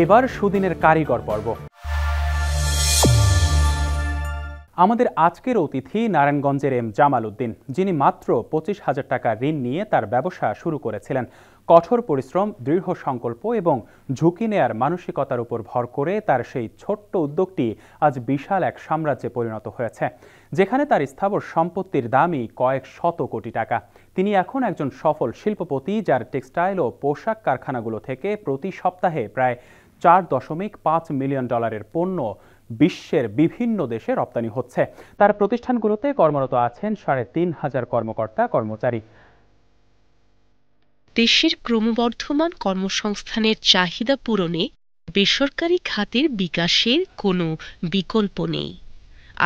এবার সুদিনের কারিগর পর্ব। আমাদের আজকের অতিথি নারায়ণগঞ্জের এম জামাল উদ্দিন, যিনি মাত্র 25,000 টাকা ঋণ নিয়ে তার ব্যবসা শুরু করেছিলেন। কঠোর পরিশ্রম, দৃঢ় সংকল্প এবং ঝুঁকি নেয়ার মানসিকতার উপর ভর করে তার সেই ছোট্ট উদ্যোগটি আজ বিশাল এক সাম্রাজ্যে পরিণত হয়েছে, যেখানে তার স্থাবর সম্পত্তির দামই কয়েক শত কোটি টাকা। তিনি এখন একজন সফল শিল্পপতি, যার টেক্সটাইল ও পোশাক কারখানাগুলো থেকে প্রতি সপ্তাহে প্রায় $4.5 মিলিয়ন পণ্য বিশ্বের বিভিন্ন দেশে রপ্তানি হচ্ছে। তার প্রতিষ্ঠানগুলোতে কর্মরত আছেন 3,500 কর্মকর্তা কর্মচারী। দেশের ক্রমবর্ধমান কর্মসংস্থানের চাহিদা পূরণে বেসরকারি খাতের বিকাশের কোনো বিকল্প নেই,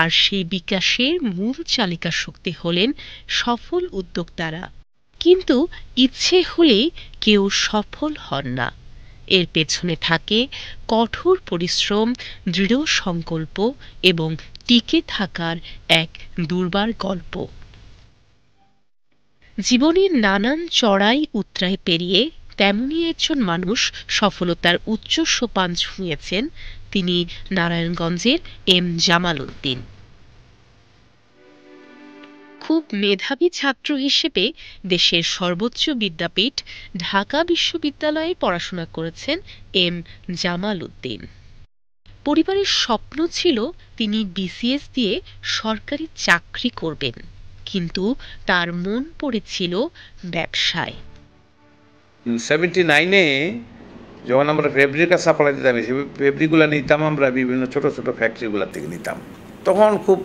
আর সেই বিকাশের মূল চালিকা শক্তি হলেন সফল উদ্যোক্তারা। কিন্তু ইচ্ছে হলেই কেউ সফল হন না। এর পেছনে থাকে কঠোর পরিশ্রম, দৃঢ় সংকল্প এবং টিকে থাকার এক দুর্বার গল্প। জীবনের নানান চড়াই উতরাই পেরিয়ে তেমনই একজন মানুষ সফলতার উচ্চ সোপান ছুঁয়েছেন। তিনি নারায়ণগঞ্জের এম জামাল উদ্দিন। খুব মেধাবী ছাত্র হিসেবে দেশের সর্বোচ্চ বিদ্যাপীঠ ঢাকা বিশ্ববিদ্যালয়ে পড়াশোনা করেছেন এম জামাল উদ্দিন। পরিবারের স্বপ্ন ছিল তিনি বিসিএস দিয়ে সরকারি চাকরি করবেন, কিন্তু তার মন পড়েছিল ব্যবসায়। 79-এ যখন আমরা ফেব্রিকা সাপ্লাই দিতাম, ফেব্রিকগুলো নিতাম আমরা বিভিন্ন ছোট ছোট ফ্যাক্টরিগুলো থেকে নিতাম। তখন খুব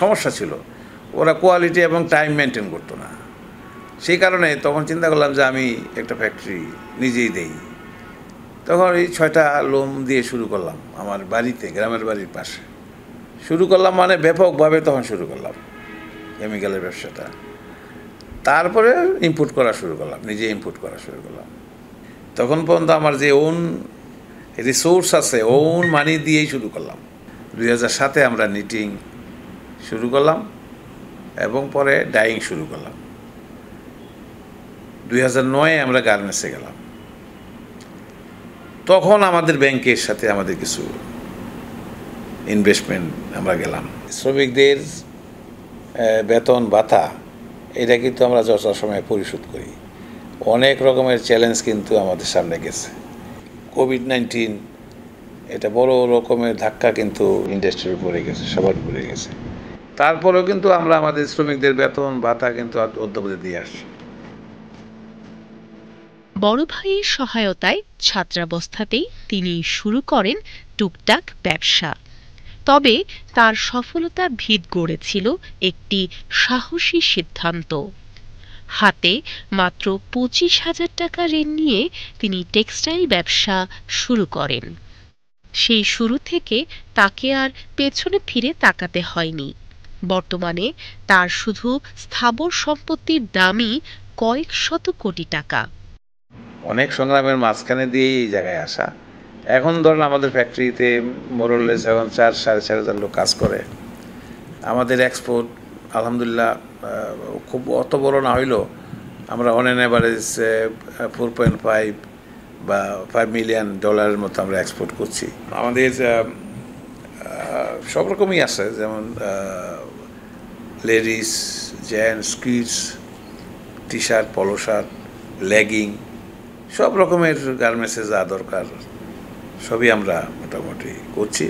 সমস্যা ছিল, ওরা কোয়ালিটি এবং টাইম মেনটেন করতো না। সেই কারণে তখন চিন্তা করলাম যে আমি একটা ফ্যাক্টরি নিজেই দেই। তখন এই 6টা লোম দিয়ে শুরু করলাম আমার বাড়িতে, গ্রামের বাড়ির পাশে শুরু করলাম, মানে ব্যাপকভাবে তখন শুরু করলাম কেমিক্যালের ব্যবসাটা। তারপরে ইম্পোর্ট করা শুরু করলাম, নিজে ইম্পোর্ট করা শুরু করলাম। তখন পর্যন্ত আমার যে ওন রিসোর্স আছে, ওন মানি দিয়েই শুরু করলাম। 2007-এ আমরা নিটিং শুরু করলাম এবং পরে ডাইং শুরু করলাম। 2009-এ আমরা গার্মেন্টসে গেলাম। তখন আমাদের ব্যাংকের সাথে আমাদের কিছু ইনভেস্টমেন্ট আমরা গেলাম। শ্রমিকদের বেতন ভাতা এটা কিন্তু আমরা যথাসময়ে পরিশোধ করি। অনেক রকমের চ্যালেঞ্জ কিন্তু আমাদের সামনে গেছে। কোভিড-19 এটা বড় রকমের ধাক্কা কিন্তু ইন্ডাস্ট্রির উপরে গেছে, সবার উপরে গেছে। তারপরেও কিন্তু আমরা আমাদের শ্রমিকদের বেতন ভাতা কিন্তু অদ্যাবধি দিয়ে আসছি। বড় ভাইয়ের সহায়তায় ছাত্রাবস্থাতেই তিনি শুরু করেন টুকটাক ব্যবসা। তবে তার সফলতার ভিত গড়েছিল একটি সাহসী সিদ্ধান্ত। হাতে মাত্র 25,000 টাকা ঋণ নিয়ে তিনি টেক্সটাইল ব্যবসা শুরু করেন। সেই শুরু থেকে তাকে আর পেছনে ফিরে তাকাতে হয়নি। বর্তমানে তার শুধু স্থাবর সম্পত্তির দামই কয়েক শত কোটি টাকা। অনেক সংগ্রামের মাঝখানে দিয়ে এই জায়গায় আসা। এখন ধরেন আমাদের ফ্যাক্টরিতে মোরলেস এখন 4,000-4,500 লোক কাজ করে। আমাদের এক্সপোর্ট আলহামদুলিল্লাহ খুব অত বড় না হইলেও আমরা অন অ্যান অ্যাভারেজ 4.5 বা $5 মিলিয়ন মতো আমরা এক্সপোর্ট করছি। আমাদের সব রকমই আছে, যেমন ladies, gents, kids, T shirt, polo shirt, legging, সব রকমের গার্মেন্টসে যা দরকার সবই আমরা মোটামুটি করছি।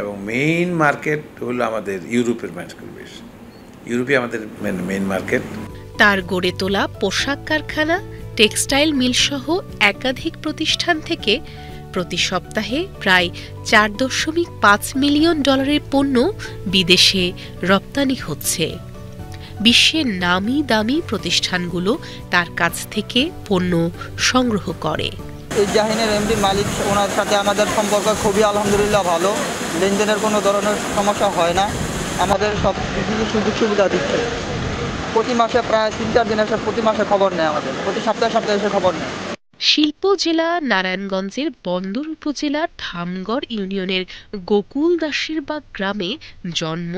এবং মেইন মার্কেট হলো আমাদের ইউরোপের মার্কেট। ইউরোপে আমাদের মেইন মার্কেট। তার গড়ে তোলা পোশাক কারখানা, টেক্সটাইল মিল সহ একাধিক প্রতিষ্ঠান থেকে প্রতি সপ্তাহে প্রায় $4.5 মিলিয়ন পণ্য বিদেশে রপ্তানি হচ্ছে। বিশ্বের নামি দামি প্রতিষ্ঠানগুলো তার কাছ থেকে পণ্য সংগ্রহ করে। এই জাহিনের এমডি মালিক, ওনার সাথে আমাদের সম্পর্ক খুবই আলহামদুলিল্লাহ ভালো। লেনদেনের কোনো ধরনের সমস্যা হয় না। আমাদের সব কিছু সুযোগ সুবিধা দিচ্ছে। প্রতি মাসে প্রায় 3-4 দিন এসে প্রতি মাসে খবর নেয়, আমাদের প্রতি সপ্তাহে এসে খবর নেয়। শিল্প জেলা নারায়ণগঞ্জের বন্দর উপজেলার ধামগড় ইউনিয়নের গোকুল দাসিরবাগ গ্রামে জন্ম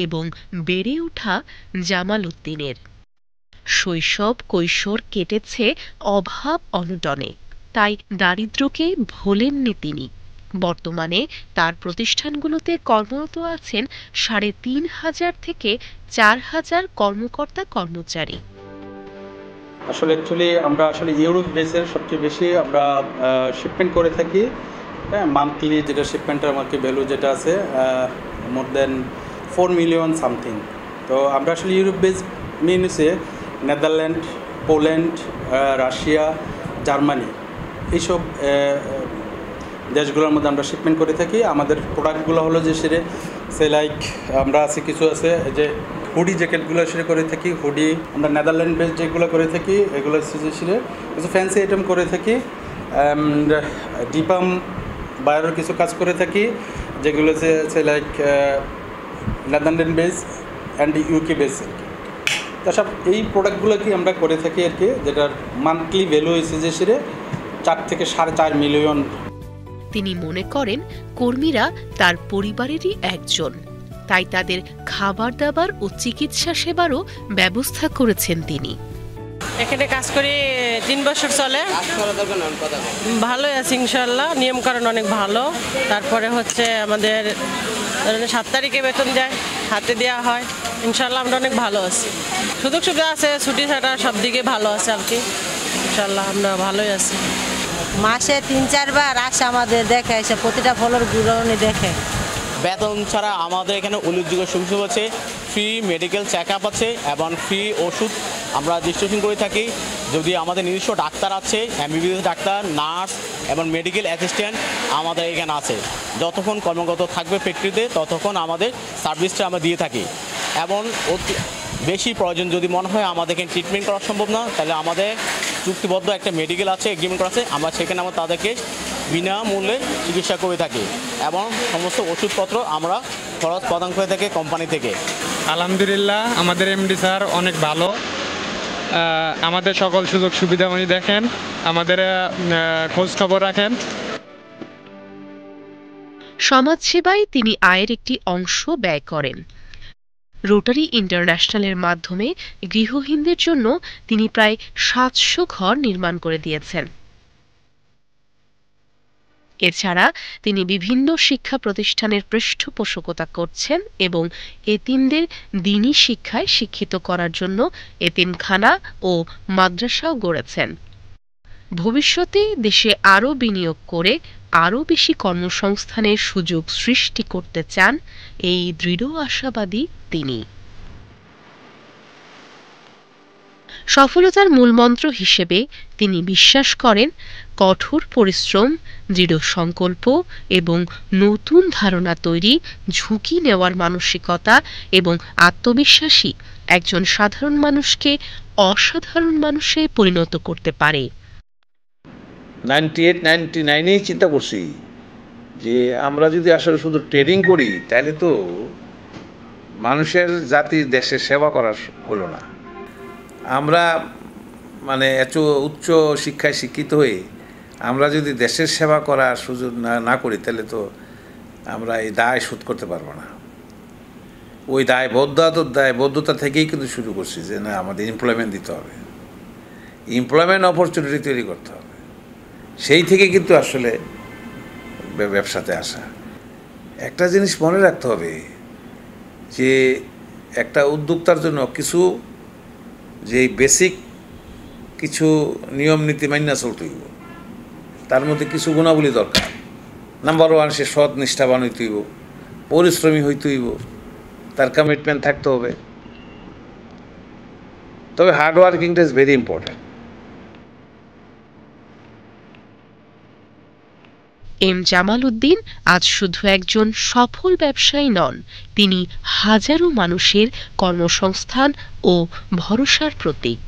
এবং বেড়ে ওঠা জামাল উদ্দিনের। শৈশব কৈশোর কেটেছে অভাব অনটনে। তাই দারিদ্র্যকে ভোলেননি তিনি। বর্তমানে তার প্রতিষ্ঠানগুলোতে কর্মরত আছেন ৩,৫০০ থেকে ৪,০০০ কর্মকর্তা কর্মচারী। আসলে অ্যাকচুয়ালি আমরা আসলে ইউরোপ বেসের সবচেয়ে বেশি আমরা শিপমেন্ট করে থাকি। হ্যাঁ, মান্থলি যেটা শিপমেন্টের আমাকে ভ্যালু যেটা আছে মোর দেন 4 মিলিয়ন সামথিং। তো আমরা আসলে ইউরোপ বেস মিনসে নেদারল্যান্ড, পোল্যান্ড, রাশিয়া, জার্মানি এইসব দেশগুলোর মধ্যে আমরা শিপমেন্ট করে থাকি। আমাদের প্রোডাক্টগুলো হলো যে সে লাইক আমরা আছে কিছু আছে যে হুডি জ্যাকেটগুলো সেরে করে থাকি। হুডি আমরা নেদারল্যান্ড বেস যেগুলো করে থাকি এগুলো সেরে কিছু ফ্যান্সি আইটেম করে থাকি। অ্যান্ড ডিপাম বাইরের কিছু কাজ করে থাকি যেগুলো সে like Netherland base and UK base আর কি। তাছাড়া এই প্রোডাক্টগুলো কি আমরা করে থাকি আর কি, যেটার মান্থলি ভ্যালু হয়েছে যে 4 থেকে 4.5 মিলিয়ন। তিনি মনে করেন কর্মীরা তার পরিবারেরই একজন, তাই তাদের খাবার দাবার ও চিকিৎসা সেবারও ব্যবস্থা করেছেন তিনি। এখানে কাজ করে 3 বছর চলে, ভালোই আছে ইনশাল্লাহ। নিয়মকানুন অনেক ভালো। তারপরে হচ্ছে আমাদের 7 তারিখে বেতন যায়, হাতে দেওয়া হয়। ইনশাল্লাহ আমরা অনেক ভালো আছি, সুযোগ সুবিধা আছে, ছুটি ছাটা সব দিকে ভালো আছে আর কি। ইনশাল্লাহ আমরা ভালোই আছি। মাসে 3-4 বার আসে আমাদের দেখে, এসে প্রতিটা ফলের গুণাগুণি দেখে। বেতন ছাড়া আমাদের এখানে উল্লেখযোগ্য সুবিধা আছে, ফ্রি মেডিকেল চেক আপ আছে এবং ফ্রি ওষুধ আমরা ডিস্ট্রিবিউশন করে থাকি। যদি আমাদের নিজস্ব ডাক্তার আছে, এমবিবিএস ডাক্তার, নার্স এবং মেডিকেল অ্যাসিস্ট্যান্ট আমাদের এখানে আছে। যতক্ষণ কর্মরত থাকবে ফ্যাক্টরিতে ততক্ষণ আমাদের সার্ভিসটা আমরা দিয়ে থাকি। এবং বেশি প্রয়োজন যদি মনে হয় আমাদের এখানে ট্রিটমেন্ট করা সম্ভব না, তাহলে আমাদের চুক্তিবদ্ধ একটা মেডিকেল আছে, এগ্রিমেন্ট করা আছে, আমরা সেখানে আমরা তাদেরকে বিনামূল্যে চিকিৎসা করে থাকি এবং সমস্ত ওষুধপত্র আমরা খরচ প্রদান করে থাকি কোম্পানি থেকে। আলহামদুলিল্লাহ, আমাদের এমডি স্যার অনেক ভালো, আমাদের সকল সুযোগ সুবিধা উনি দেখেন, আমাদের খোঁজ খবর রাখেন। সমাজসেবায় তিনি আয়ের একটি অংশ ব্যয় করেন। রোটারি ইন্টারন্যাশনালের মাধ্যমে গৃহহীনদের জন্য তিনি প্রায় 700 ঘর নির্মাণ করে দিয়েছেন। এছাড়া তিনি বিভিন্ন শিক্ষা প্রতিষ্ঠানের পৃষ্ঠপোষকতা করছেন এবং এতিমদের দ্বীনি শিক্ষায় শিক্ষিত করার জন্য এতিমখানা ও মাদ্রাসাও গড়েছেন। ভবিষ্যতে দেশে আরও বিনিয়োগ করে আরও বেশি কর্মসংস্থানের সুযোগ সৃষ্টি করতে চান এই দৃঢ় আশাবাদী তিনি। সফলতার মূলমন্ত্র হিসেবে তিনি বিশ্বাস করেন কঠোর পরিশ্রম, দৃঢ় সংকল্প এবং নতুন ধারণা তৈরি, ঝুঁকি নেওয়ার মানসিকতা এবং আত্মবিশ্বাসী একজন সাধারণ মানুষকে অসাধারণ মানুষে পরিণত করতে পারে। 98-99-এই চিন্তা করছি যে আমরা যদি আসলে শুধু ট্রেডিং করি তাহলে তো মানুষের জাতির দেশের সেবা করার হলো না। আমরা মানে এত উচ্চ শিক্ষায় শিক্ষিত হয়ে আমরা যদি দেশের সেবা করার সুযোগ না করি তাহলে তো আমরা এই দায় শোধ করতে পারবো না। ওই দায়বদ্ধতা থেকেই কিন্তু শুরু করছি যে না, আমাদের এমপ্লয়মেন্ট দিতে হবে, এমপ্লয়মেন্ট অপরচুনিটি তৈরি করতে হবে। সেই থেকে কিন্তু আসলে ব্যবসাতে আসা। একটা জিনিস মনে রাখতে হবে যে একটা উদ্যোক্তার জন্য কিছু যে বেসিক কিছু নিয়ম নীতি মাইনা চলতে হইব, তার মধ্যে কিছু গুণাবলী দরকার। নাম্বার 1, সে সৎ নিষ্ঠাবান হইতে হইব, পরিশ্রমী হইতে হইব, তার কমিটমেন্ট থাকতে হবে। তবে হার্ড ওয়ার্কিংটা is very important. M Jamal Uddin আজ শুধু একজন সফল ব্যবসায়ী নন, তিনি হাজারো মানুষের কর্মসংস্থান ও ভরসার প্রতীক।